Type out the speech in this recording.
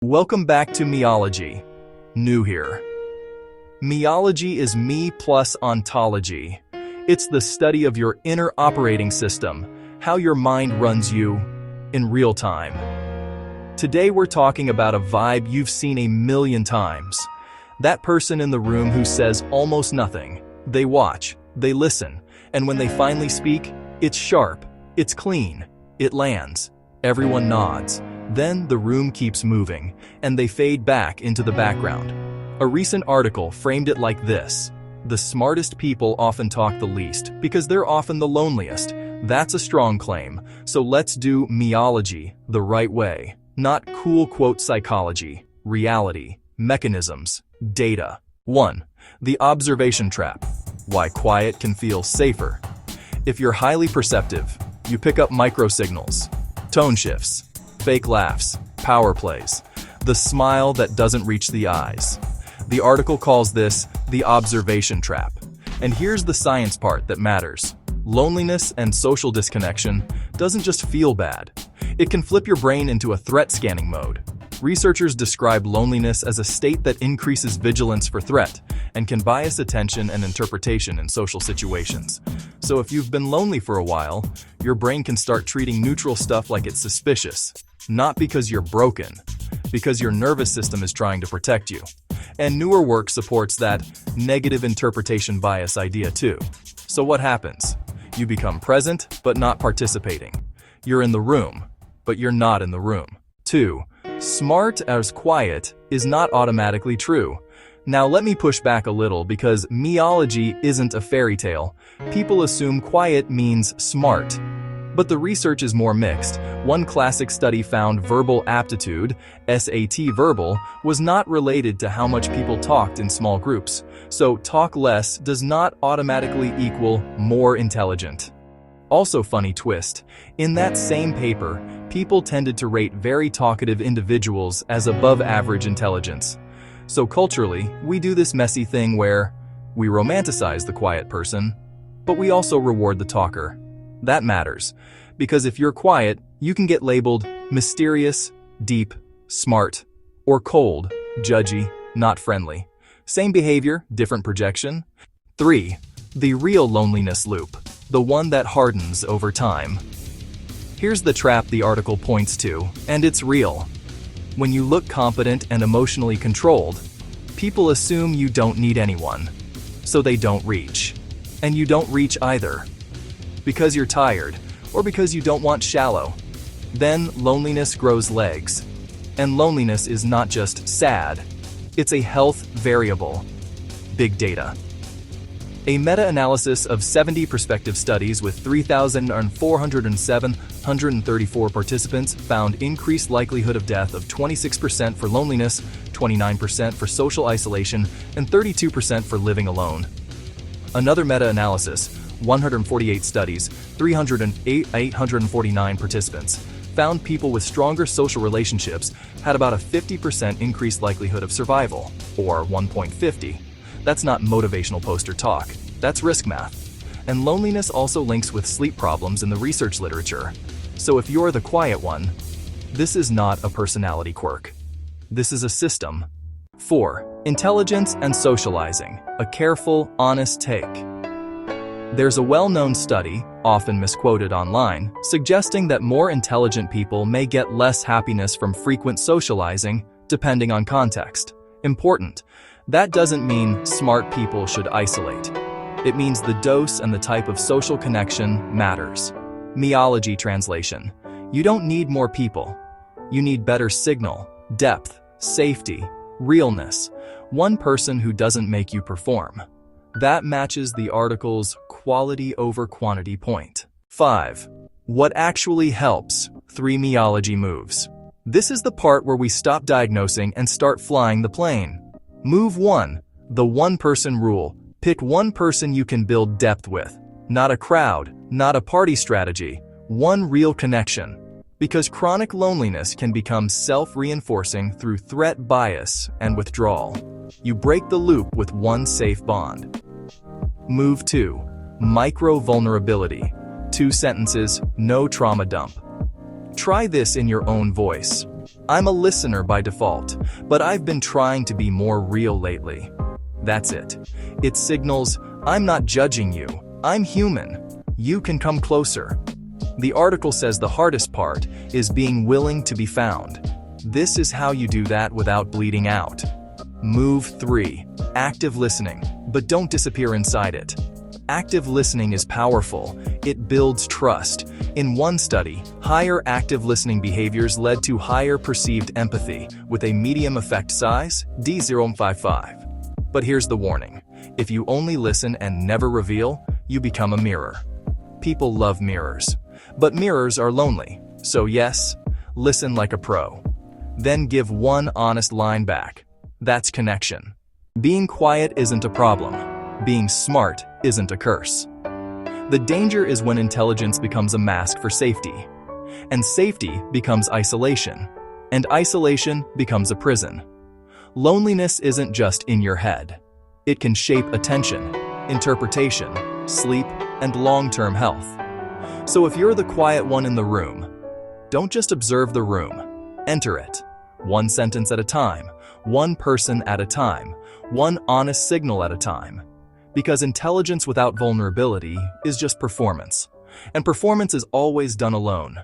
Welcome back to MEOLOGY. New here. MEOLOGY is me plus ontology. It's the study of your inner operating system, how your mind runs you in real time. Today we're talking about a vibe you've seen a million times. That person in the room who says almost nothing. They watch, they listen, and when they finally speak, it's sharp, it's clean, it lands. Everyone nods. Then the room keeps moving, and they fade back into the background. A recent article framed it like this: the smartest people often talk the least because they're often the loneliest. That's a strong claim, so let's do MEOLOGY the right way. Not cool quote psychology, reality, mechanisms, data. 1. The observation trap. Why quiet can feel safer. If you're highly perceptive, you pick up microsignals, tone shifts, fake laughs, power plays, the smile that doesn't reach the eyes. The article calls this the observation trap. And here's the science part that matters. Loneliness and social disconnection doesn't just feel bad. It can flip your brain into a threat scanning mode. Researchers describe loneliness as a state that increases vigilance for threat and can bias attention and interpretation in social situations. So if you've been lonely for a while, your brain can start treating neutral stuff like it's suspicious. Not because you're broken, because your nervous system is trying to protect you. And newer work supports that negative interpretation bias idea too. So what happens? You become present, but not participating. You're in the room, but you're not in the room. 2. Smart as quiet is not automatically true. Now let me push back a little because MEOLOGY isn't a fairy tale. People assume quiet means smart. But the research is more mixed. One classic study found verbal aptitude, SAT verbal, was not related to how much people talked in small groups. So talk less does not automatically equal more intelligent. Also funny twist, in that same paper, people tended to rate very talkative individuals as above average intelligence. So culturally, we do this messy thing where we romanticize the quiet person, but we also reward the talker. That matters, because if you're quiet, you can get labeled mysterious, deep, smart, or cold, judgy, not friendly. Same behavior, different projection. 3. The real loneliness loop, the one that hardens over time. Here's the trap the article points to, and it's real. When you look confident and emotionally controlled, people assume you don't need anyone, so they don't reach. And you don't reach either. Because you're tired, or because you don't want shallow. Then loneliness grows legs. And loneliness is not just sad, it's a health variable. Big data. A meta-analysis of 70 prospective studies with 3,434 participants found increased likelihood of death of 26% for loneliness, 29% for social isolation, and 32% for living alone. Another meta-analysis, 148 studies, 849 participants, found people with stronger social relationships had about a 50% increased likelihood of survival, or 1.50. That's not motivational poster talk, that's risk math. And loneliness also links with sleep problems in the research literature. So if you're the quiet one, this is not a personality quirk. This is a system. 4. Intelligence and socializing, a careful, honest take. There's a well-known study, often misquoted online, suggesting that more intelligent people may get less happiness from frequent socializing, depending on context. Important. That doesn't mean smart people should isolate. It means the dose and the type of social connection matters. MEOLOGY translation. You don't need more people. You need better signal, depth, safety, realness. One person who doesn't make you perform. That matches the article's quality over quantity point. 5. What actually helps? 3 MEOLOGY moves. This is the part where we stop diagnosing and start flying the plane. Move 1. The one-person rule. Pick one person you can build depth with. Not a crowd, not a party strategy. One real connection. Because chronic loneliness can become self-reinforcing through threat bias and withdrawal. You break the loop with one safe bond. Move 2. Micro-vulnerability. 2 sentences, no trauma dump. Try this in your own voice. I'm a listener by default, but I've been trying to be more real lately. That's it. It signals, I'm not judging you, I'm human. You can come closer. The article says the hardest part is being willing to be found. This is how you do that without bleeding out. Move 3. Active listening, but don't disappear inside it. Active listening is powerful. It builds trust. In one study, higher active listening behaviors led to higher perceived empathy with a medium effect size, D0.55. But here's the warning. If you only listen and never reveal, you become a mirror. People love mirrors. But mirrors are lonely. So yes, listen like a pro. Then give one honest line back. That's connection. Being quiet isn't a problem. Being smart isn't a curse. The danger is when intelligence becomes a mask for safety. And safety becomes isolation. And isolation becomes a prison. Loneliness isn't just in your head. It can shape attention, interpretation, sleep, and long-term health. So if you're the quiet one in the room, don't just observe the room. Enter it. One sentence at a time, one person at a time, one honest signal at a time. Because intelligence without vulnerability is just performance. And performance is always done alone.